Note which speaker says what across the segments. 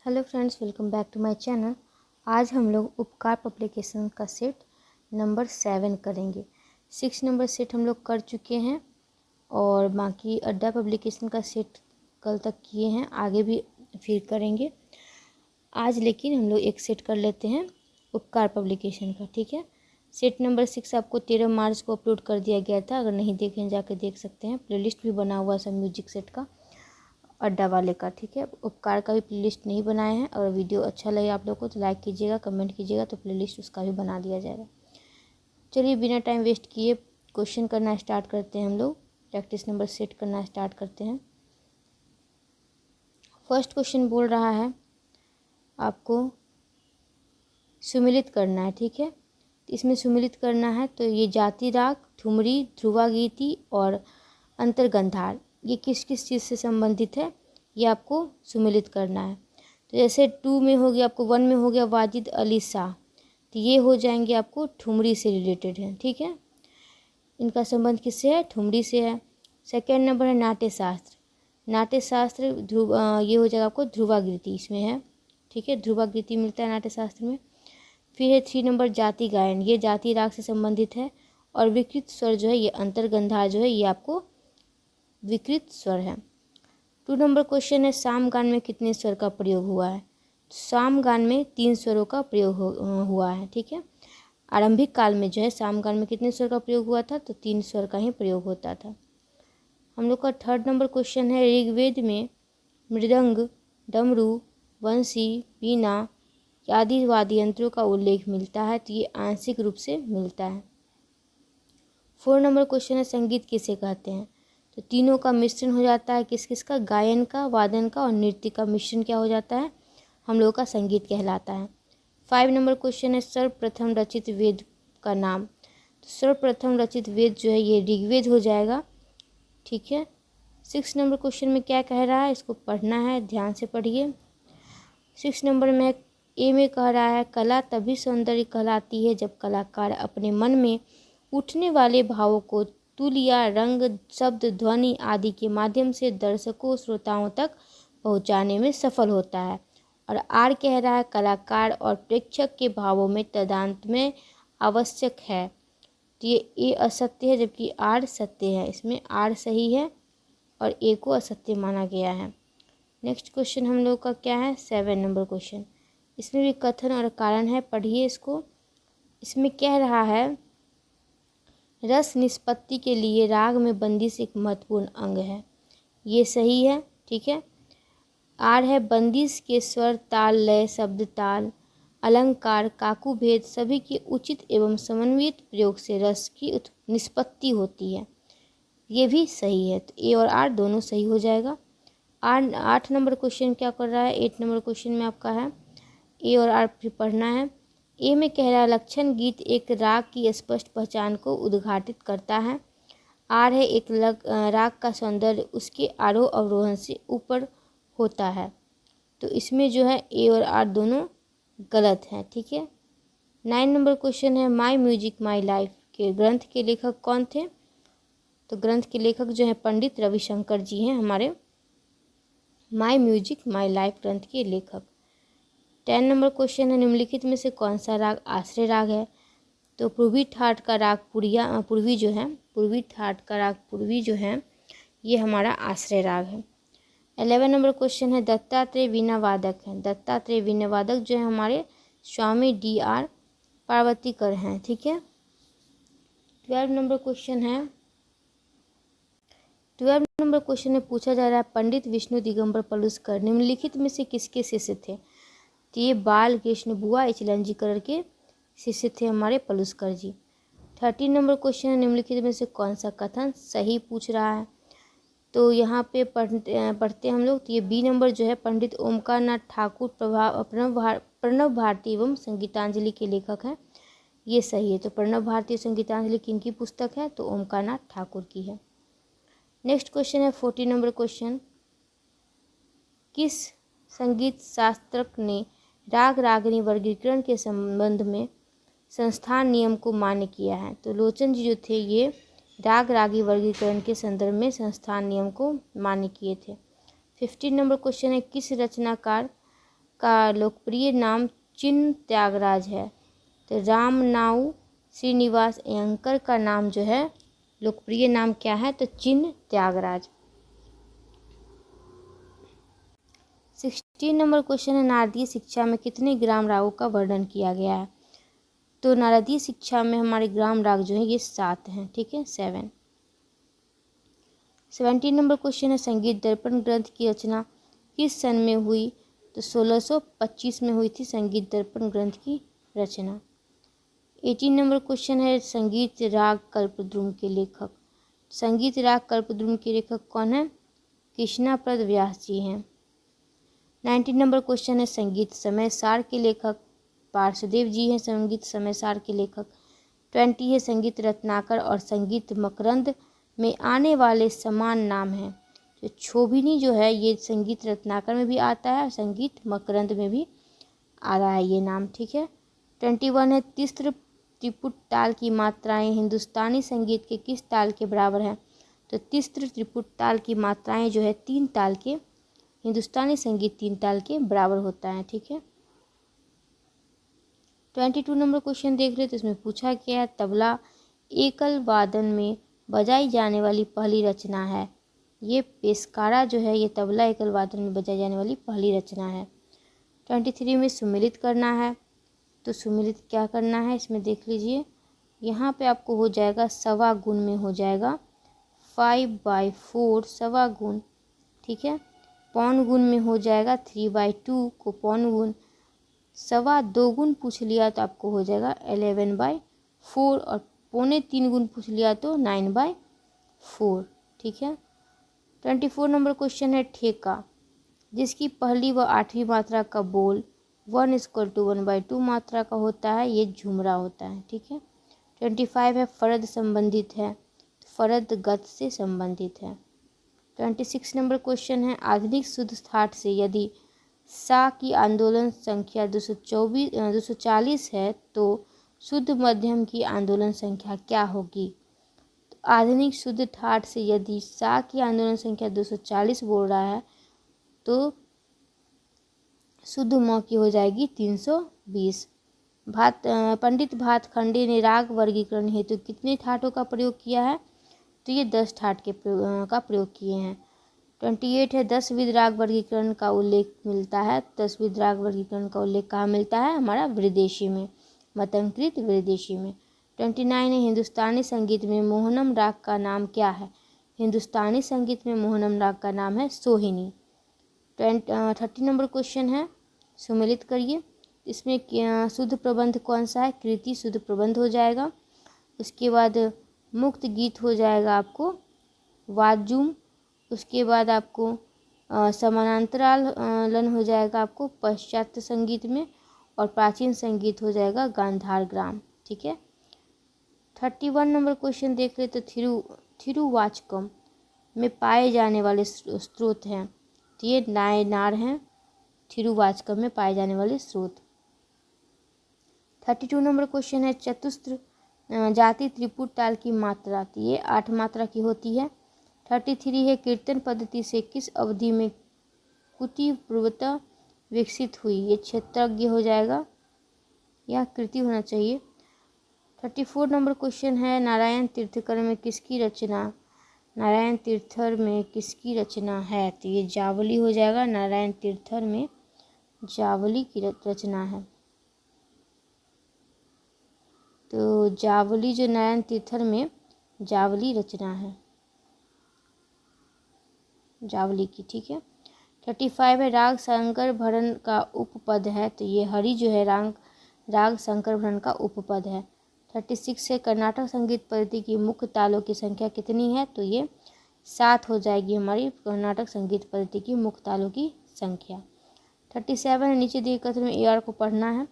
Speaker 1: Hello friends, welcome back to my channel. आज हम लोग उपकार पब्लिकेशन का सेट नंबर 7 करेंगे। 6 नंबर सेट हम लोग कर चुके हैं और बाकी अड्डा पब्लिकेशन का सेट कल तक किए हैं, आगे भी फिर करेंगे। आज लेकिन हम लोग एक सेट कर लेते हैं उपकार पब्लिकेशन का, ठीक है। सेट नंबर 6 आपको 13 मार्च को अपलोड कर दिया गया था। अगर नहीं देखें जाके देख सकते हैं। प्लेलिस्ट भी बना हुआ है सब म्यूजिक सेट का, अड्डा वाले का, ठीक है। उपकार का भी प्लेलिस्ट नहीं बनाए हैं। और वीडियो अच्छा लगे आप लोग को तो लाइक कीजिएगा, कमेंट कीजिएगा, तो प्लेलिस्ट उसका भी बना दिया जाएगा। चलिए बिना टाइम वेस्ट किए क्वेश्चन करना स्टार्ट करते हैं। हम लोग प्रैक्टिस नंबर सेट करना स्टार्ट करते हैं। फर्स्ट क्वेश्चन बोल रहा है आपको सुमिलित करना है, ठीक है। इसमें सुमिलित करना है तो ये जाति राग, ठुमरी, ध्रुवागीति और अंतर्गंधार ये किस किस चीज़ से संबंधित है, ये आपको सुमिलित करना है। तो जैसे 2 में हो गया, आपको 1 में हो गया वाजिद अली शाह, तो ये हो जाएंगे आपको ठुमरी से रिलेटेड है, ठीक है। इनका संबंध किससे है? ठुमरी से है। सेकेंड नंबर है नाट्य शास्त्र। नाट्य शास्त्र ध्रुव ये हो जाएगा आपको ध्रुवागीति इसमें है, ठीक है। ध्रुवागीति मिलता है नाट्य शास्त्र में। फिर है 3 नंबर जाति गायन, ये जाति राग से संबंधित है। और विकृत स्वर जो है ये अंतर्गंधार जो है ये आपको विकृत स्वर है। 2 नंबर क्वेश्चन है सामगान में कितने स्वर का प्रयोग हुआ है? सामगान में 3 स्वरों का प्रयोग हुआ है, ठीक है। आरंभिक काल में जो है सामगान में कितने स्वर का प्रयोग हुआ था? तो 3 स्वर का ही प्रयोग होता था। हम लोग का 3rd नंबर क्वेश्चन है ऋग्वेद में मृदंग, डमरू, बंसी, वीणा आदि वाद्य यंत्रों का उल्लेख मिलता है, तो ये आंशिक रूप से मिलता है। 4 नंबर क्वेश्चन है संगीत किसे कहते हैं? तो तीनों का मिश्रण हो जाता है, किस किस का? गायन का, वादन का और नृत्य का मिश्रण क्या हो जाता है? हम लोगों का संगीत कहलाता है। 5 नंबर क्वेश्चन है सर्वप्रथम रचित वेद का नाम। तो सर्वप्रथम रचित वेद जो है ये ऋग्वेद हो जाएगा, ठीक है। 6 नंबर क्वेश्चन में क्या कह रहा है, इसको पढ़ना है, ध्यान से पढ़िए। 6 नंबर में ए में कह रहा है कला तभी सौंदर्य कहलाती है जब कलाकार अपने मन में उठने वाले भावों को तुलिया, रंग, शब्द, ध्वनि आदि के माध्यम से दर्शकों श्रोताओं तक पहुंचाने में सफल होता है। और आर कह रहा है कलाकार और प्रेक्षक के भावों में तदांत में आवश्यक है। तो ये ए असत्य है जबकि आर सत्य है। इसमें आर सही है और ए को असत्य माना गया है। नेक्स्ट क्वेश्चन हम लोग का क्या है? 7 नंबर क्वेश्चन। इसमें भी कथन और कारण है, पढ़िए इसको। इसमें कह रहा है रस निष्पत्ति के लिए राग में बंदिश एक महत्वपूर्ण अंग है, ये सही है, ठीक है। आर है बंदिश के स्वर, ताल, लय, शब्द, ताल, अलंकार, काकू भेद सभी के उचित एवं समन्वित प्रयोग से रस की निष्पत्ति होती है, ये भी सही है। तो ए और आर दोनों सही हो जाएगा। 8 नंबर क्वेश्चन क्या कर रहा है? 8 नंबर क्वेश्चन में आपका है ए और आर फिर पढ़ना है। ए में कह रहा है लक्षण गीत एक राग की स्पष्ट पहचान को उद्घाटित करता है। आर है एक राग का सौंदर्य उसके आरोह अवरोहण से ऊपर होता है। तो इसमें जो है ए और आर दोनों गलत हैं, ठीक है। 9 नंबर क्वेश्चन है माई म्यूजिक माई लाइफ के ग्रंथ के लेखक कौन थे? तो ग्रंथ के लेखक जो है पंडित रविशंकर जी हैं हमारे, माई म्यूजिक माई लाइफ ग्रंथ के लेखक। 10 नंबर क्वेश्चन है निम्नलिखित में से कौन सा राग आश्रय राग है? तो पूर्वी ठाट का राग पूर्वी जो है, पूर्वी ठाट का राग पूर्वी जो है ये हमारा आश्रय राग है। 11 नंबर क्वेश्चन है दत्तात्रेय वीणा वादक हैं। दत्तात्रेय वीणा वादक जो है हमारे स्वामी DR पार्वतीकर हैं, ठीक है। 12 नंबर क्वेश्चन है 12 नंबर क्वेश्चन में पूछा जा रहा है पंडित विष्णु दिगंबर पलुस्कर निम्नलिखित में से किसके शिष्य थे? तो ये बाल कृष्ण बुआ इचलंजी कर के शिष्य थे हमारे पलुस्कर जी। 13 नंबर क्वेश्चन है निम्नलिखित में से कौन सा कथन सही पूछ रहा है? तो यहाँ पे पढ़ते हम लोग। तो ये बी नंबर जो है पंडित ओमकार नाथ ठाकुर प्रणव भारती एवं संगीतांजलि के लेखक हैं, ये सही है। तो प्रणव भारती संगीतांजलि किनकी पुस्तक है? तो ओमकार नाथ ठाकुर की है। नेक्स्ट क्वेश्चन है 14 नंबर क्वेश्चन किस संगीत शास्त्रज्ञ ने राग रागिनी वर्गीकरण के संबंध में संस्थान नियम को मान्य किया है? तो लोचन जी जो थे ये राग रागी वर्गीकरण के संदर्भ में संस्थान नियम को मान्य किए थे। 15 नंबर क्वेश्चन है किस रचनाकार का लोकप्रिय नाम चिन्ह त्यागराज है। तो रामनाऊ श्रीनिवास अयंकर का नाम जो है लोकप्रिय नाम क्या है, तो चिन्ह त्यागराज। 16 नंबर क्वेश्चन है, नारदीय शिक्षा में कितने ग्राम रागों का वर्णन किया गया है। तो नारदीय शिक्षा में हमारे ग्राम राग जो है ये 7 हैं, ठीक है, 7। 17 नंबर क्वेश्चन है, संगीत दर्पण ग्रंथ की रचना किस सन में हुई। तो 1625 में हुई थी संगीत दर्पण ग्रंथ की रचना। 18 नंबर क्वेश्चन है, संगीत राग कल्पद्रुम के लेखक। संगीत राग कल्पद्रुम के लेखक कौन है, कृष्णाप्रद व्यास जी हैं। 19 नंबर क्वेश्चन है, संगीत समय सार के लेखक पार्श्वदेव जी हैं, संगीत समय सार के लेखक। 20 है, संगीत रत्नाकर और संगीत मकरंद में आने वाले समान नाम हैं। तो क्षोभिनी जो है ये संगीत रत्नाकर में भी आता है और संगीत मकरंद में भी आ रहा है ये नाम, ठीक है। 21 है, तिस्र त्रिपुट ताल की मात्राएं हिंदुस्तानी संगीत के किस ताल के बराबर हैं। तो तिस्र त्रिपुट ताल की मात्राएं जो है 3 ताल के, हिंदुस्तानी संगीत 3 ताल के बराबर होता है, ठीक है। 22 नंबर क्वेश्चन देख रहे तो इसमें पूछा गया है, तबला एकल वादन में बजाई जाने वाली पहली रचना है। ये पेशकारा जो है ये तबला एकल वादन में बजाई जाने वाली पहली रचना है। 23 में सुमिलित करना है। तो सुमिलित क्या करना है इसमें देख लीजिए, यहाँ पे आपको हो जाएगा सवा गुण में हो जाएगा 5/4 सवा गुण, ठीक है। पौन गुण में हो जाएगा 3/2 को पौन गुण, सवा 2 गुण पूछ लिया तो आपको हो जाएगा 11/4 और पौने 3 गुण पूछ लिया तो 9/4, ठीक है। 24 नंबर क्वेश्चन है, ठेका जिसकी पहली व 8वीं मात्रा का बोल 1 = 1/2 मात्रा का होता है, ये झुमरा होता है, ठीक है। 25 है, फरद संबंधित है, फरद गत से संबंधित है। 26 नंबर क्वेश्चन है, आधुनिक शुद्ध ठाट से यदि सा की आंदोलन संख्या 240 है तो शुद्ध मध्यम की आंदोलन संख्या क्या होगी। तो आधुनिक शुद्ध ठाट से यदि सा की आंदोलन संख्या 240 बोल रहा है तो शुद्ध म की हो जाएगी 320। पंडित भातखंडे ने राग वर्गीकरण हेतु कितने ठाटों का प्रयोग किया है। तो ये 10 ठाट के का प्रयोग किए हैं। 28 है, 10 विध राग वर्गीकरण का उल्लेख मिलता है। 10 विध राग वर्गीकरण का उल्लेख कहाँ मिलता है, हमारा विदेशी में, मतंकृत विदेशी में। 29 है, हिंदुस्तानी संगीत में मोहनम राग का नाम क्या है। हिंदुस्तानी संगीत में मोहनम राग का नाम है सोहिनी। 30 नंबर क्वेश्चन है, सुमेलित करिए। इसमें शुद्ध प्रबंध कौन सा है, कृति शुद्ध प्रबंध हो जाएगा। उसके बाद मुक्त गीत हो जाएगा आपको वाजुम। उसके बाद आपको समानांतरालन हो जाएगा आपको पाश्चात्य संगीत में, और प्राचीन संगीत हो जाएगा गांधार ग्राम, ठीक है। 31 नंबर क्वेश्चन देख रहे तो थिरुवाचकम में पाए जाने वाले स्रोत हैं। तो ये नायनार हैं, थिरुवाचकम में पाए जाने वाले स्रोत। 32 नंबर क्वेश्चन है, चतुस्र जाति त्रिपुट ताल की मात्रा। तो ये 8 मात्रा की होती है। 33 है, कीर्तन पद्धति से किस अवधि में कुति प्रवृत्ता विकसित हुई। ये क्षेत्रज्ञ हो जाएगा या कृति होना चाहिए। 34 नंबर क्वेश्चन है, नारायण तीर्थकर में किसकी रचना। नारायण तीर्थर में किसकी रचना है। तो ये जावली हो जाएगा, नारायण तीर्थर में जावली की रचना है। तो जावली जो नारायण तीर्थर में जावली रचना है, जावली की, ठीक है। 35 है, राग शंकर भरण का उपपद है। तो ये हरि जो है राग शंकर भरण का उपपद है। 36 है, कर्नाटक संगीत पद्धति की मुख्य तालों की संख्या कितनी है। तो ये 7 हो जाएगी हमारी कर्नाटक संगीत पद्धति की मुख्य तालों की संख्या। 37 है, नीचे दिए कथन में AR को पढ़ना है।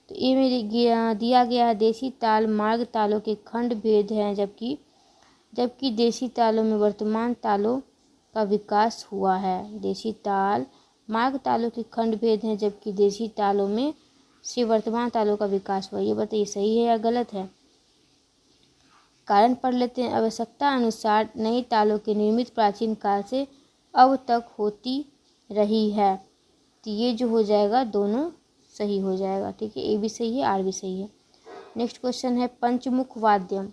Speaker 1: तो ए में दिया गया है, देसी ताल मार्ग तालों के खंड भेद हैं, जबकि देसी तालों में वर्तमान तालों का विकास हुआ है। देसी ताल मार्ग तालों के खंड भेद हैं, जबकि देसी तालों में से वर्तमान तालों का विकास हुआ। ये बताइए सही है या गलत है। कारण पढ़ लेते हैं। आवश्यकता अनुसार नई तालों के निर्मित प्राचीन काल से अब तक होती रही है। तो ये जो हो जाएगा दोनों सही हो जाएगा, ठीक है। ए भी सही है, आर भी सही है। नेक्स्ट क्वेश्चन है पंचमुख वाद्यम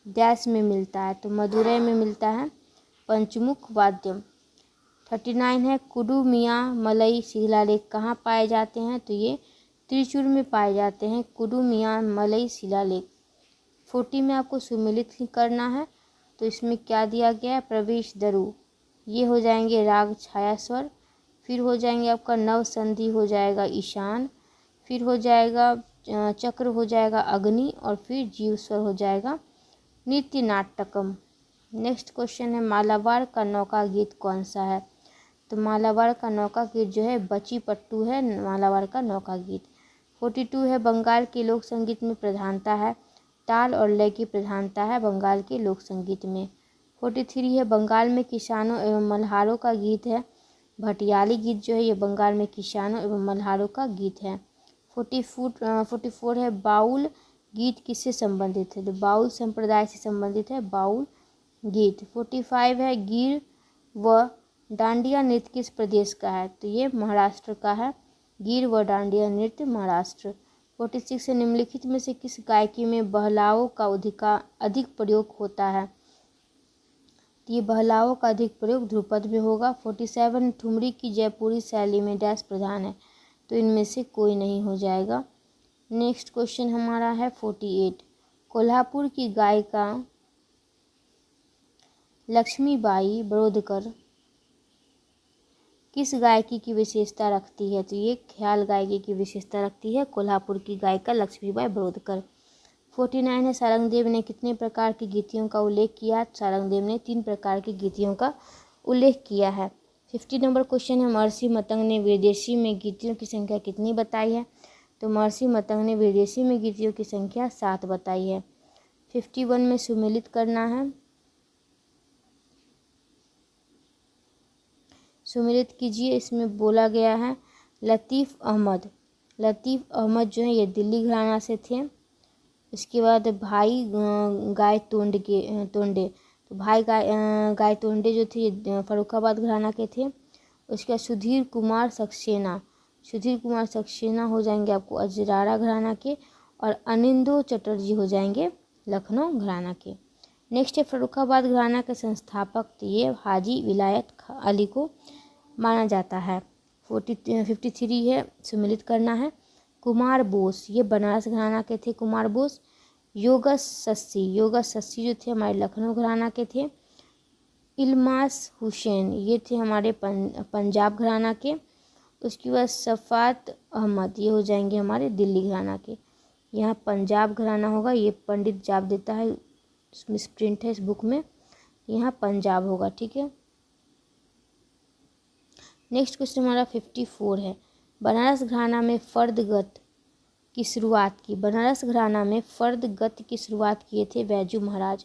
Speaker 1: डैश में मिलता है, तो मदुरै में मिलता है पंचमुख वाद्यम। 39 है कुडुमिया मलई शिलालेख कहाँ पाए जाते हैं, तो ये त्रिचूर में पाए जाते हैं कुडुमिया मलई शिलालेख। 40 में आपको सुमेलित करना है, तो इसमें क्या दिया गया है, प्रवेश दरु, ये हो जाएंगे राग छाया स्वर। फिर हो जाएंगे आपका नव संधि हो जाएगा ईशान, फिर हो जाएगा चक्र हो जाएगा अग्नि, और फिर जीव स्वर हो जाएगा नृत्य नाटकम। नेक्स्ट क्वेश्चन है मालाबार का नौका गीत कौन सा है, तो मालाबार का नौका गीत जो है बची पट्टू है मालाबार का नौका गीत। 42 है बंगाल के लोक संगीत में प्रधानता है, ताल और लय की प्रधानता है बंगाल के लोक संगीत में। 43 है बंगाल में किसानों एवं मल्हारों का गीत है, भटियाली गीत जो है ये बंगाल में किसानों एवं मल्हारों का गीत है। 44 है बाउल गीत किससे संबंधित है, तो बाउल संप्रदाय से संबंधित है बाउल गीत। 45 है गिर व डांडिया नृत्य किस प्रदेश का है, तो ये महाराष्ट्र का है, गिर व डांडिया नृत्य महाराष्ट्र। 46 है निम्नलिखित में से किस गायकी में बहलाओं का अधिक प्रयोग होता है, तो ये बहलाओं का अधिक प्रयोग ध्रुपद में होगा। 47 ठुमरी की जयपुरी शैली में डैश प्रधान है, तो इनमें से कोई नहीं हो जाएगा। नेक्स्ट क्वेश्चन हमारा है 48 कोल्हापुर की गायिका लक्ष्मीबाई बड़ौदकर किस गायकी की विशेषता रखती है, तो ये ख्याल गायकी की विशेषता रखती है कोल्हापुर की गायिका लक्ष्मीबाई बड़ौदकर। 49 है सारंगदेव ने कितने प्रकार की गीतियों का उल्लेख किया, सारंगदेव ने 3 प्रकार की गीतियों का उल्लेख किया है। 50 नंबर क्वेश्चन है महर्षि मतंग ने विदेशी में गीतियों की संख्या कितनी बताई है, तो महर्षि मतंग ने विदेशी में गीतियों की संख्या 7 बताई है। 51 में सुमेलित करना है, सुमेलित कीजिए। इसमें बोला गया है लतीफ़ अहमद जो है ये दिल्ली घराना से थे। इसके बाद भाई गाय तोंडे, तो भाई गाय तोंडे जो थे ये फर्रुखाबाद घराना के थे। उसके बाद सुधीर कुमार सक्सेना हो जाएंगे आपको अजराड़ा घराना के, और अनिंदो चटर्जी हो जाएंगे लखनऊ घराना के। नेक्स्ट है फर्रुखाबाद घराना के संस्थापक, तो ये हाजी विलायत अली को माना जाता है। 53 है सुमेलित करना है कुमार बोस, ये बनारस घराना के थे कुमार बोस। योगस सस्सी जो थे हमारे लखनऊ घराना के थे। इल्मास हुसैन ये थे हमारे पंजाब घराना के। उसके बाद सफ़ात अहमद ये हो जाएंगे हमारे दिल्ली घराना के। यहाँ पंजाब घराना होगा, ये पंडित जाप देता है, मिसप्रिंट है इस बुक में, यहाँ पंजाब होगा, ठीक है। नेक्स्ट क्वेश्चन हमारा 54 है बनारस घराना में फर्द गत की शुरुआत किए थे बैजू महाराज।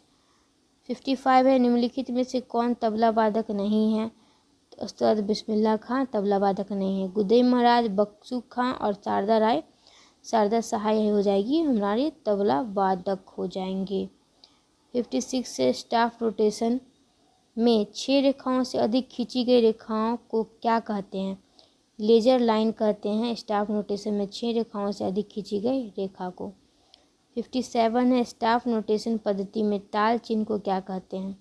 Speaker 1: 55 है निम्नलिखित में से कौन तबला वादक नहीं है, तो उस्ताद बिस्मिल्लाह खां तबला वादक नहीं है। गुदई महाराज, बक्सू खां और शारदा सहाय हो जाएगी हमारी तबला वादक हो जाएंगे। 56 से स्टाफ रोटेशन में 6 रेखाओं से अधिक खींची गई रेखाओं को क्या कहते हैं, लेजर लाइन कहते हैं। स्टाफ नोटेशन में 6 रेखाओं से अधिक खींची गई रेखा को। 57 है स्टाफ नोटेशन पद्धति में ताल चिन्ह को क्या कहते हैं,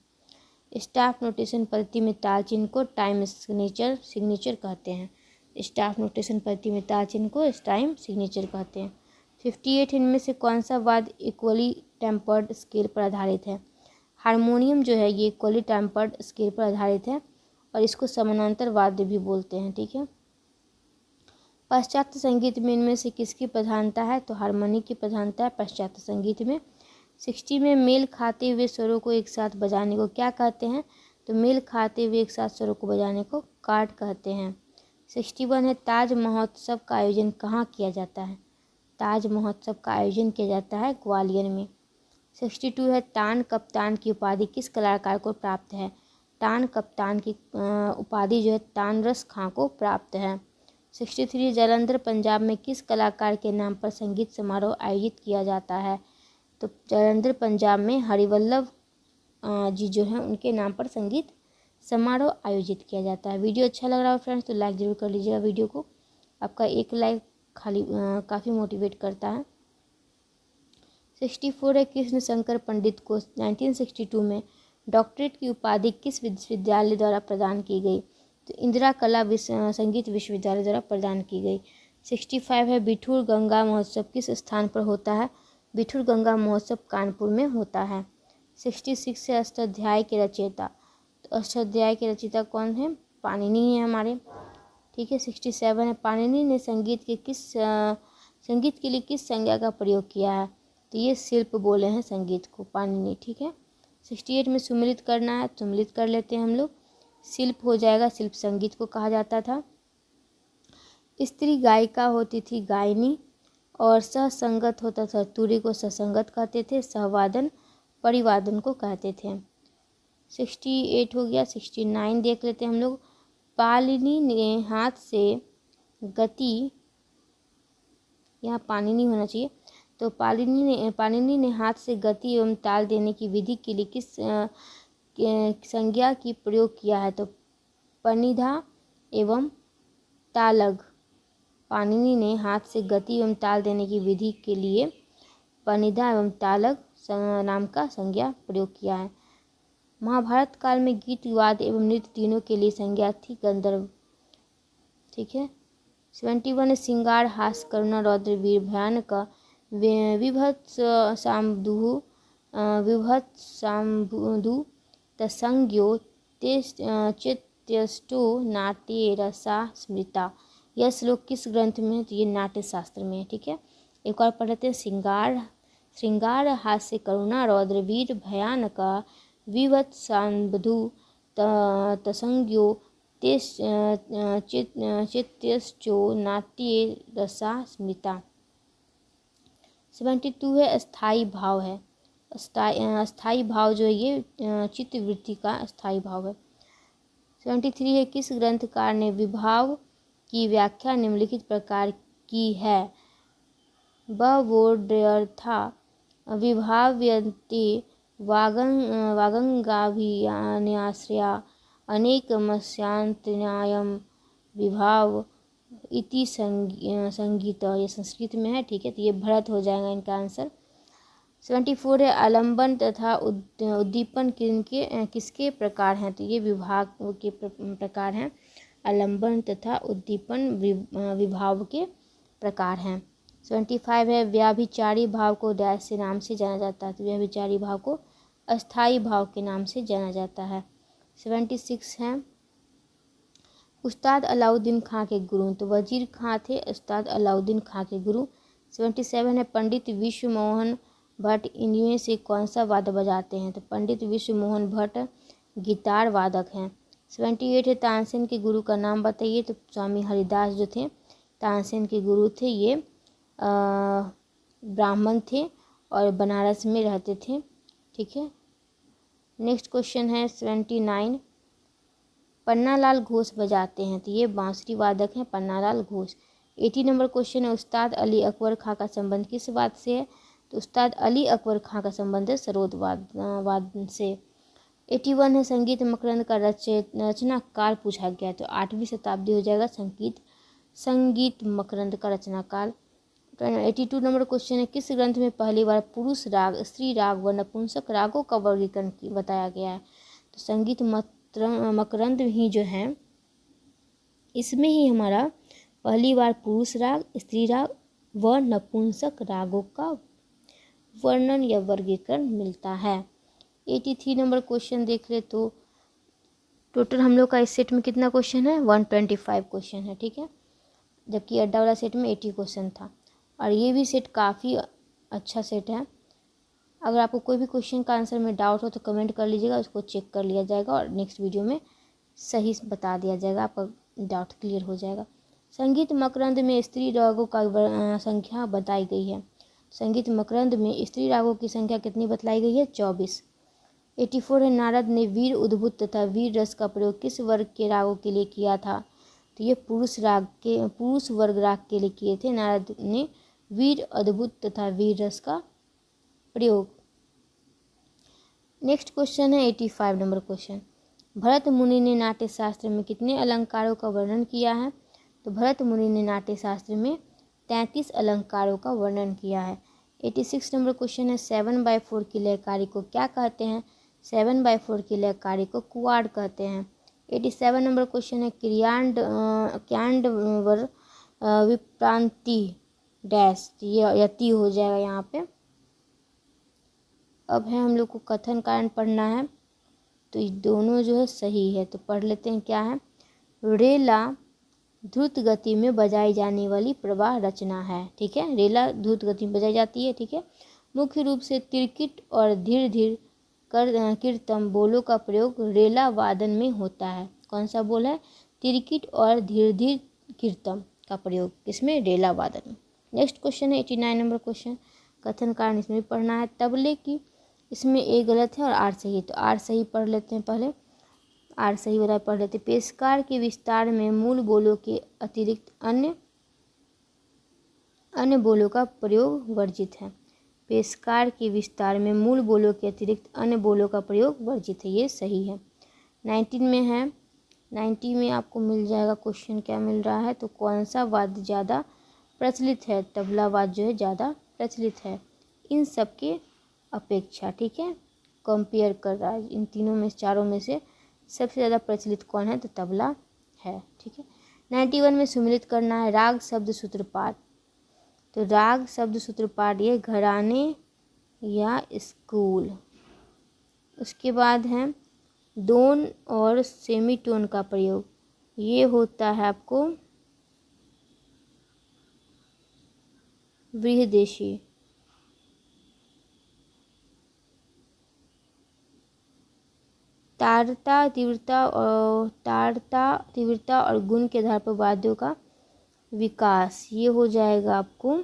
Speaker 1: स्टाफ नोटेशन पद्धति में ताल चिन्ह को टाइम सिग्नेचर कहते हैं। स्टाफ नोटेशन पद्धति में ताल चिन्ह को टाइम सिग्नेचर कहते हैं। 58 इनमें से कौन सा वाद्य इक्वली टेम्पर्ड स्केल पर आधारित है, हारमोनियम जो है ये इक्वली टेम्पर्ड स्केल पर आधारित है और इसको समानांतर वाद्य भी बोलते हैं, ठीक है। पाश्चात्य संगीत में इनमें से किसकी प्रधानता है, तो हारमोनी की प्रधानता है पाश्चात्य संगीत में। 60 में मेल खाते हुए स्वरों को एक साथ बजाने को क्या कहते हैं, तो मेल खाते हुए एक साथ स्वरों को बजाने को कार्ड कहते हैं। 61 है ताज महोत्सव का आयोजन कहाँ किया जाता है, ताज महोत्सव का आयोजन किया जाता है ग्वालियर में। 62 है तान कप्तान की उपाधि किस कलाकार को प्राप्त है, तान कप्तान की उपाधि जो है तानरस खां को प्राप्त है। 63 जालंधर पंजाब में किस कलाकार के नाम पर संगीत समारोह आयोजित किया जाता है, तो जालंधर पंजाब में हरिवल्लभ जी जो हैं उनके नाम पर संगीत समारोह आयोजित किया जाता है। वीडियो अच्छा लग रहा हो फ्रेंड्स तो लाइक ज़रूर कर लीजिएगा वीडियो को। आपका एक लाइक काफ़ी मोटिवेट करता है। 64 है, कृष्ण शंकर पंडित को 1962 में डॉक्टरेट की उपाधि किस विश्वविद्यालय द्वारा प्रदान की गई? तो इंदिरा कला संगीत विश्वविद्यालय द्वारा प्रदान की गई। 65 है, बिठूर गंगा महोत्सव किस स्थान पर होता है? बिठूर गंगा महोत्सव कानपुर में होता है। 66 है, अष्टाध्यायी के रचयिता। तो अष्टाध्यायी के रचयिता कौन है? पाणिनि है हमारे, ठीक है। 67 है, पाणिनि ने संगीत के लिए किस संज्ञा का प्रयोग किया है? तो ये शिल्प बोले हैं संगीत को पाणिनि, ठीक है। 68 में सुमिलित करना है, सुमिलित कर लेते हैं हम लोग। शिल्प हो जाएगा, शिल्प संगीत को कहा जाता था। स्त्री गायिका होती थी गायनी, और सहसंगत होता था तुरी को सहसंगत कहते थे, सहवादन परिवादन को कहते थे। 68 हो गया। 69 देख लेते हैं हम लोग। पाणिनि ने हाथ से गति, यहाँ पाणिनि होना चाहिए, तो पाणिनि ने हाथ से गति एवं ताल देने की विधि के लिए किस संज्ञा की प्रयोग किया है? तो पनिधा एवं तालग। पाणिनि ने हाथ से गति एवं ताल देने की विधि के लिए पनिधा एवं तालग नाम का संज्ञा प्रयोग किया है। महाभारत काल में गीत वाद्य एवं नृत्य तीनों के लिए संज्ञा थी गंधर्व, ठीक है। 71 श्रृंगार हास्य करुणा रौद्र वीर भयानक विभत्स साम्बुधु तसंज्ञो चेत्यष्टो नाट्ये रसा स्मृता। यह श्लोक किस ग्रंथ में है? तो ये नाट्य शास्त्र में है, ठीक है। एक और पढ़ लेते हैं। श्रृंगार हास्य करुणा रौद्र वीर भयानक विभत्स साम्बुधु तसंज्ञो चेत्यष्टो नाट्ये रसा स्मृता। 72 है, अस्थाई भाव है। अस्थाई भाव जो है ये चित्तवृत्ति का अस्थाई भाव है। 73 है, किस ग्रंथकार ने विभाव की व्याख्या निम्नलिखित प्रकार की है? बवोड्यर्था विभाव्यन्ते वागंगाभिन्याश्रया अनेकमस्यांतन्यायम विभाव इति संगीत। ये संस्कृत में है, ठीक है, तो ये भरत हो जाएगा इनका आंसर। 74 है, आलम्बन तथा उद्दीपन किसके प्रकार हैं? तो ये विभाग के प्रकार हैं। आलम्बन तथा उद्दीपन विभाव के प्रकार हैं। 75 है, व्याभिचारी भाव को डैश से नाम से जाना जाता है? तो व्याभिचारी भाव को अस्थाई भाव के नाम से जाना जाता है। 76 है, उस्ताद अलाउद्दीन खां के गुरु। तो वजीर खां थे उस्ताद अलाउद्दीन खां के गुरु। 77 है, पंडित विश्व मोहन भट्ट इनमें से कौन सा वाद्य बजाते हैं? तो पंडित विश्व मोहन भट्ट गिटार वादक हैं। 78 है, तानसेन के गुरु का नाम बताइए? तो स्वामी हरिदास जो थे तानसेन के गुरु थे, ये ब्राह्मण थे और बनारस में रहते थे, ठीक है। नेक्स्ट क्वेश्चन है 79, पन्नालाल घोष बजाते हैं? तो ये बांसुरी वादक हैं पन्नालाल घोष। 80 नंबर क्वेश्चन है, उस्ताद अली अकबर खां का संबंध किस वाद्य से है? तो उस्ताद अली अकबर खां का संबंध है सरोद वाद्य से। 81 है, संगीत मकरंद का रचनाकाल पूछा गया, तो 8वीं शताब्दी हो जाएगा संगीत मकरंद का रचनाकाल। 82 नंबर क्वेश्चन है, किस ग्रंथ में पहली बार पुरुष राग, स्त्री राग व नपुंसक रागों का वर्गीकरण बताया गया है? तो संगीत मकरंद ही जो है इसमें ही हमारा पहली बार पुरुष राग, स्त्री राग व नपुंसक रागों का वर्णन या वर्गीकरण मिलता है। 83 नंबर क्वेश्चन देख ले तो टोटल हम लोग का इस सेट में कितना क्वेश्चन है? 125 क्वेश्चन है, ठीक है, जबकि अड्डा वाला सेट में 80 क्वेश्चन था। और ये भी सेट काफ़ी अच्छा सेट है। अगर आपको कोई भी क्वेश्चन का आंसर में डाउट हो तो कमेंट कर लीजिएगा, उसको चेक कर लिया जाएगा और नेक्स्ट वीडियो में सही बता दिया जाएगा, आपका डाउट क्लियर हो जाएगा। संगीत मकरंद में स्त्री रागों का संख्या बताई गई है। संगीत मकरंद में स्त्री रागों की संख्या कितनी बतलाई गई है? 24। 84 है, नारद ने वीर उद्भुत तथा वीर रस का प्रयोग किस वर्ग के रागों के लिए किया था? तो ये पुरुष वर्ग राग के लिए किए थे नारद ने वीर अद्भुत तथा वीर रस का प्रयोग। नेक्स्ट क्वेश्चन है 85 नंबर क्वेश्चन, भरत मुनि ने नाट्य शास्त्र में कितने अलंकारों का वर्णन किया है? तो भरत मुनि ने नाट्य शास्त्र में 33 अलंकारों का वर्णन किया है। 86 नंबर क्वेश्चन है 7/4 की लयकारी को क्या कहते हैं? 7/4 की लयकारी को कुआड कहते हैं। 87 नंबर क्वेश्चन है क्यांडवर विप्रांति डैश, ये यति हो जाएगा यहाँ पे। अब है हम लोग को कथन कारण पढ़ना है, तो ये दोनों जो है सही है, तो पढ़ लेते हैं। क्या है? रेला द्रुत गति में बजाई जाने वाली प्रवाह रचना है। ठीक है, रेला द्रुत गति में बजाई जाती है। ठीक है, मुख्य रूप से तिरकिट और धीर धीर कीर्तन बोलों का प्रयोग रेला वादन में होता है। कौन सा बोल है? तिरकिट और धीर धीर कीर्तन का प्रयोग किसमें? रेला वादन में। नेक्स्ट क्वेश्चन है 89 नंबर क्वेश्चन, कथन कारण इसमें भी पढ़ना है। तबले की, इसमें ए गलत है और आर सही है, तो आर सही पढ़ लेते हैं। पहले आर सही वाला पढ़ लेते हैं। पेशकार के विस्तार में मूल बोलों के अतिरिक्त अन्य बोलों का प्रयोग वर्जित है। पेशकार के विस्तार में मूल बोलों के अतिरिक्त अन्य बोलों का प्रयोग वर्जित है, ये सही है। 19 में है, 90 में आपको मिल जाएगा क्वेश्चन। क्या मिल रहा है? तो कौन सा वाद्य ज़्यादा प्रचलित है? तबला वाद्य जो है ज़्यादा प्रचलित है इन सब के अपेक्षा। ठीक है, कंपेयर कर रहा है इन तीनों में, चारों में से सबसे ज़्यादा प्रचलित कौन है? तो तबला है। ठीक है, 91 में सुमिलित करना है। राग शब्द सूत्रपाठ, तो राग शब्द सूत्रपाठ ये घराने या स्कूल। उसके बाद है दोन और सेमीटोन का प्रयोग, ये होता है आपको बृहदेशी। तारता तीव्रता और गुण के आधार पर वाद्यों का विकास, ये हो जाएगा आपको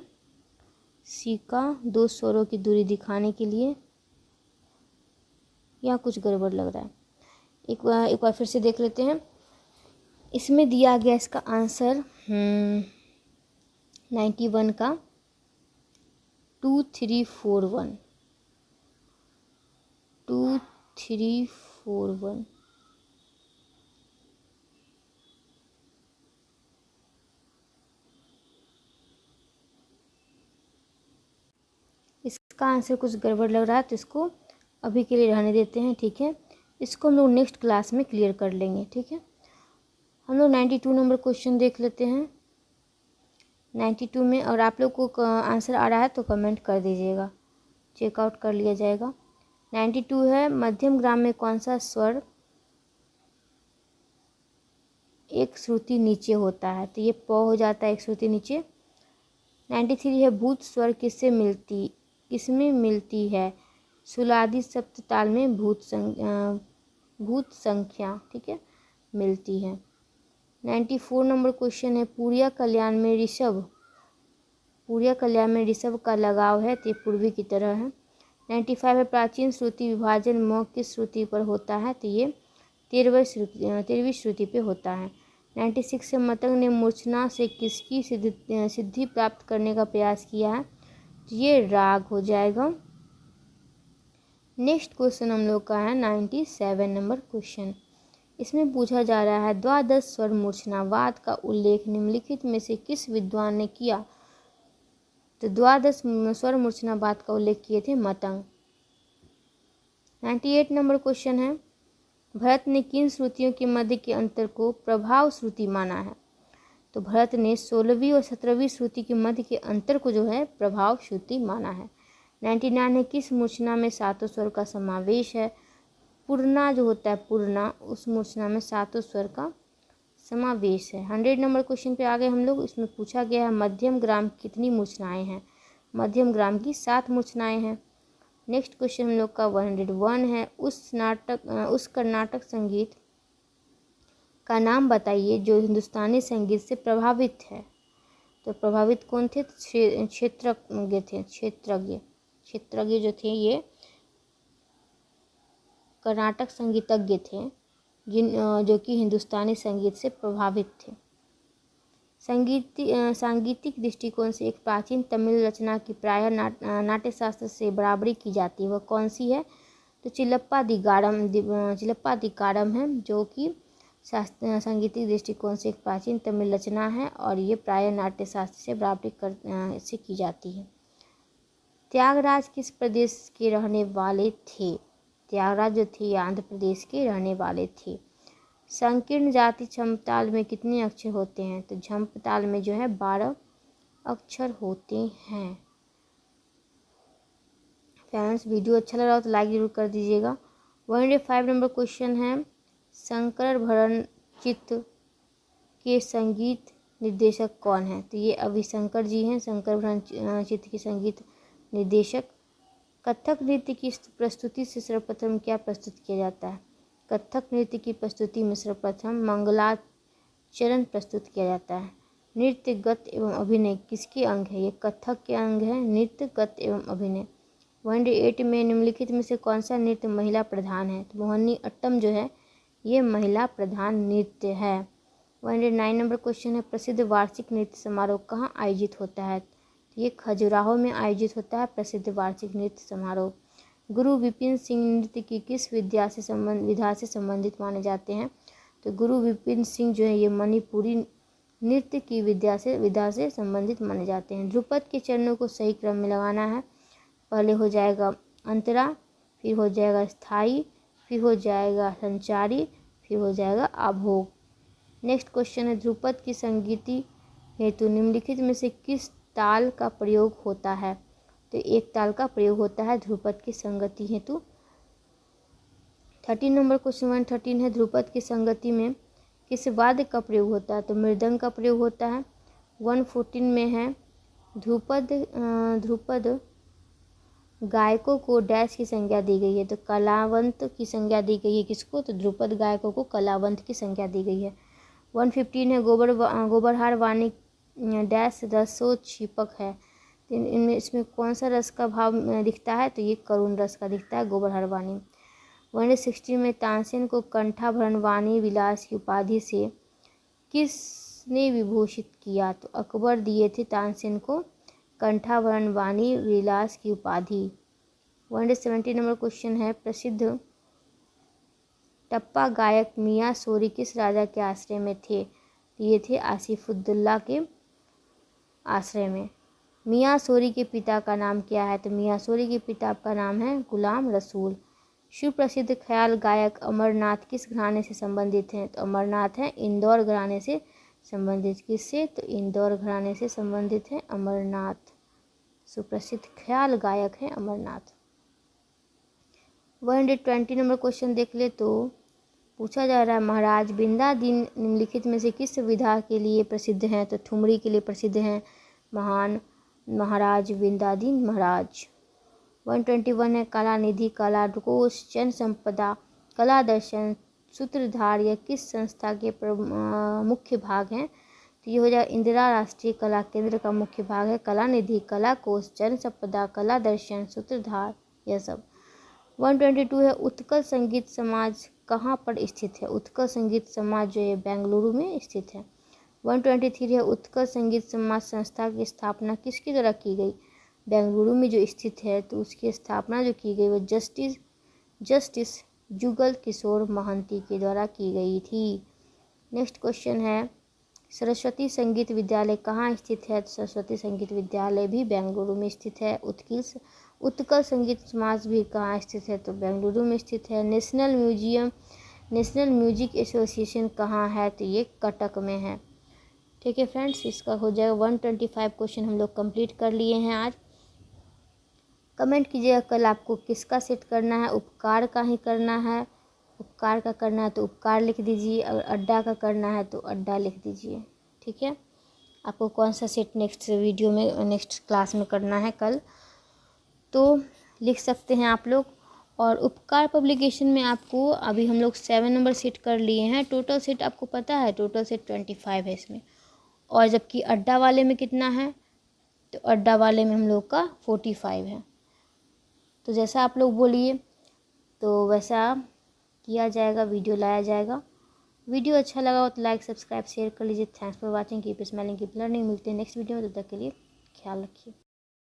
Speaker 1: सी का। दो स्वरों की दूरी दिखाने के लिए, यहाँ कुछ गड़बड़ लग रहा है। एक बार फिर से देख लेते हैं। इसमें दिया गया इसका आंसर 91 का 2 3 4 1 2 3 4 1। इसका आंसर कुछ गड़बड़ लग रहा है, तो इसको अभी के लिए रहने देते हैं। ठीक है, इसको हम लोग नेक्स्ट क्लास में क्लियर कर लेंगे। ठीक है, हम लोग 92 नंबर क्वेश्चन देख लेते हैं। 92 में, और आप लोग को आंसर आ रहा है तो कमेंट कर दीजिएगा, चेकआउट कर लिया जाएगा। 92 है, मध्यम ग्राम में कौन सा स्वर एक श्रुति नीचे होता है? तो ये प हो जाता है एक श्रुति नीचे। 93 है, भूत स्वर किसमें मिलती है? सुलादि सप्तताल में भूत संख्या, ठीक है, मिलती है। 94 नंबर क्वेश्चन है, पूरिया कल्याण में ऋषभ का लगाव है, तो पूर्वी की तरह है। 95 है, प्राचीन श्रुति विभाजन म किस श्रुति पर होता है? तो ये 13वीं श्रुति पे होता है। 96 है, मतंग ने मूर्छना से किसकी सिद्धि प्राप्त करने का प्रयास किया है? तो ये राग हो जाएगा। नेक्स्ट क्वेश्चन हम लोग का है 97 नंबर क्वेश्चन। इसमें पूछा जा रहा है, द्वादश स्वर मूर्छनावाद का उल्लेख निम्नलिखित में से किस विद्वान ने किया? तो द्वादश स्वर मूर्छनावाद का उल्लेख किए थे मतंग। 98 नंबर क्वेश्चन है, भरत ने किन श्रुतियों के मध्य के अंतर को प्रभाव श्रुति माना है? तो भरत ने 16वीं और 17वीं श्रुति के मध्य के अंतर को जो है प्रभाव श्रुति माना है। 99 है, किस मूर्छना में सातों स्वर का समावेश है? पूर्णा जो होता है पूर्णा, उस मूर्छना में सातों स्वर का समावेश है। 100 नंबर क्वेश्चन पे आ गए हम लोग। इसमें पूछा गया है मध्यम ग्राम की कितनी मूर्छनाएं हैं? मध्यम ग्राम की 7 मूर्छनाएं हैं। नेक्स्ट क्वेश्चन हम लोग का 101 है, उस कर्नाटक संगीत का नाम बताइए जो हिंदुस्तानी संगीत से प्रभावित है। तो प्रभावित कौन थे? क्षेत्रज्ञ जो थे ये कर्नाटक संगीतज्ञ थे, जो कि हिंदुस्तानी संगीत से प्रभावित थे। सांगीतिक दृष्टिकोण से एक प्राचीन तमिल रचना की प्रायः नाट्यशास्त्र से बराबरी की जाती है, वह कौन सी है? तो चिलप्पा अधिकारम है, जो कि सांगीतिक दृष्टिकोण से एक प्राचीन तमिल रचना है और ये प्रायः नाट्य शास्त्र से बराबरी से की जाती है। त्यागराज किस प्रदेश के रहने वाले थे? त्यागराज जो थे आंध्र प्रदेश के रहने वाले थे। संकीर्ण जाति झम्पताल में कितने अक्षर होते हैं? तो झम्पताल में जो है 12 अक्षर होते हैं। फ्रेंड्स, वीडियो अच्छा लगा हो तो लाइक जरूर कर दीजिएगा। 105 नंबर क्वेश्चन है, शंकरभरण चित्त के संगीत निर्देशक कौन है? तो ये अभिशंकर जी हैं, शंकरभरण चित्त के संगीत निर्देशक। कथक नृत्य की प्रस्तुति से सर्वप्रथम क्या प्रस्तुत किया जाता है? कथक नृत्य की प्रस्तुति में सर्वप्रथम मंगलाचरण प्रस्तुत किया जाता है। नृत्य, गत एवं अभिनय किसके अंग है? ये कथक के अंग है, नृत्य, गत एवं अभिनय। 108 में निम्नलिखित में से कौन सा नृत्य महिला प्रधान है? तो मोहिनी अट्टम जो है ये महिला प्रधान नृत्य है। 109 नंबर क्वेश्चन है, प्रसिद्ध वार्षिक नृत्य समारोह कहाँ आयोजित होता है? तो ये खजुराहो में आयोजित होता है प्रसिद्ध वार्षिक नृत्य समारोह। गुरु विपिन सिंह नृत्य की किस विधा से संबंधित माने जाते हैं? तो गुरु विपिन सिंह जो है ये मणिपुरी नृत्य की विधा से संबंधित माने जाते हैं। ध्रुपद के चरणों को सही क्रम में लगाना है। पहले हो जाएगा अंतरा, फिर हो जाएगा स्थाई, फिर हो जाएगा संचारी, फिर हो जाएगा आभोग। नेक्स्ट क्वेश्चन है, ध्रुपद की संगीति हेतु निम्नलिखित में से किस ताल का प्रयोग होता है? तो एक ताल का प्रयोग होता है ध्रुपद की संगति हेतु। 13 नंबर क्वेश्चन 113 है, ध्रुपद की संगति में किस वाद्य का प्रयोग होता है? तो मृदंग का प्रयोग होता है। 114 में है, ध्रुपद गायकों को डैश की संज्ञा दी गई है? तो कलावंत की संज्ञा दी गई है। किसको? तो ध्रुपद गायकों को कलावंत की संज्ञा दी गई है। 115 है, गोबरहार वाणी डैश रसोक्षीपक है? तो इनमें इसमें कौन सा रस का भाव दिखता है? तो ये करुण रस का दिखता है गोबरहार वाणी। 116 में तानसेन को कंठाभरण वाणी विलास की उपाधि से किसने विभूषित किया? तो अकबर दिए थे तानसेन को कंठाभरण वाणी विलास की उपाधि। 170 नंबर क्वेश्चन है, प्रसिद्ध टप्पा गायक मियाँ सोरी किस राजा के आश्रय में थे? ये थे आसिफुद्दौला के आश्रय में। मियाँ सोरी के पिता का नाम क्या है? तो मियाँ सोरी के पिता का नाम है गुलाम रसूल। सुप्रसिद्ध ख्याल गायक अमरनाथ किस घराने से संबंधित हैं? तो अमरनाथ है इंदौर घराने से संबंधित। किससे? तो इंदौर घराने से संबंधित है अमरनाथ। सुप्रसिद्ध ख्याल गायक है अमरनाथ। 120 नंबर क्वेश्चन देख ले तो पूछा जा रहा है, महाराज बिंदादीन निम्नलिखित में से किस विधा के लिए प्रसिद्ध हैं? तो ठुमरी के लिए प्रसिद्ध हैं महान महाराज बिंदादीन महाराज। 121 है, कला निधि, कला कोश, जन संपदा, कला दर्शन, सूत्रधार यह किस संस्था के मुख्य भाग हैं? तो ये हो जाएगा इंदिरा राष्ट्रीय कला केंद्र का मुख्य भाग है कला निधि, कला कोश, जन संपदा, कला दर्शन, सूत्रधार यह सब। 122 है, उत्कल संगीत समाज कहाँ पर स्थित है? उत्कल संगीत समाज जो है बेंगलुरु में स्थित है। 123 है, उत्कल संगीत समाज संस्था की स्थापना किसके द्वारा की गई? बेंगलुरु में जो स्थित है तो उसकी स्थापना जो की गई वो जस्टिस जुगल किशोर महंती के द्वारा की गई थी। नेक्स्ट क्वेश्चन है, सरस्वती संगीत विद्यालय कहाँ स्थित है? तो सरस्वती संगीत विद्यालय भी बेंगलुरु में स्थित है। उत्कल संगीत समाज भी कहाँ स्थित है? तो बेंगलुरु में स्थित है। नेशनल म्यूजिक एसोसिएशन कहाँ है? तो ये कटक में है। ठीक है फ्रेंड्स, इसका हो जाएगा 125 क्वेश्चन हम लोग कंप्लीट कर लिए हैं आज। कमेंट कीजिएगा कल आपको किसका सेट करना है, उपकार का ही करना है। उपकार का करना है तो उपकार लिख दीजिए, अगर अड्डा का करना है तो अड्डा लिख दीजिए। ठीक है, आपको कौन सा सेट नेक्स्ट क्लास में करना है कल तो लिख सकते हैं आप लोग। और उपकार पब्लिकेशन में आपको अभी हम लोग 7 नंबर सेट कर लिए हैं। टोटल सेट आपको पता है, टोटल सेट 25 है इसमें। और जबकि अड्डा वाले में कितना है? तो अड्डा वाले में हम लोग का 45 है। तो जैसा आप लोग बोलिए तो वैसा किया जाएगा, वीडियो लाया जाएगा। वीडियो अच्छा लगा हो तो लाइक सब्सक्राइब शेयर कर लीजिए। Thanks for watching, keep smiling keep learning. मिलते हैं नेक्स्ट वीडियो में, तब तक के लिए ख्याल रखिए।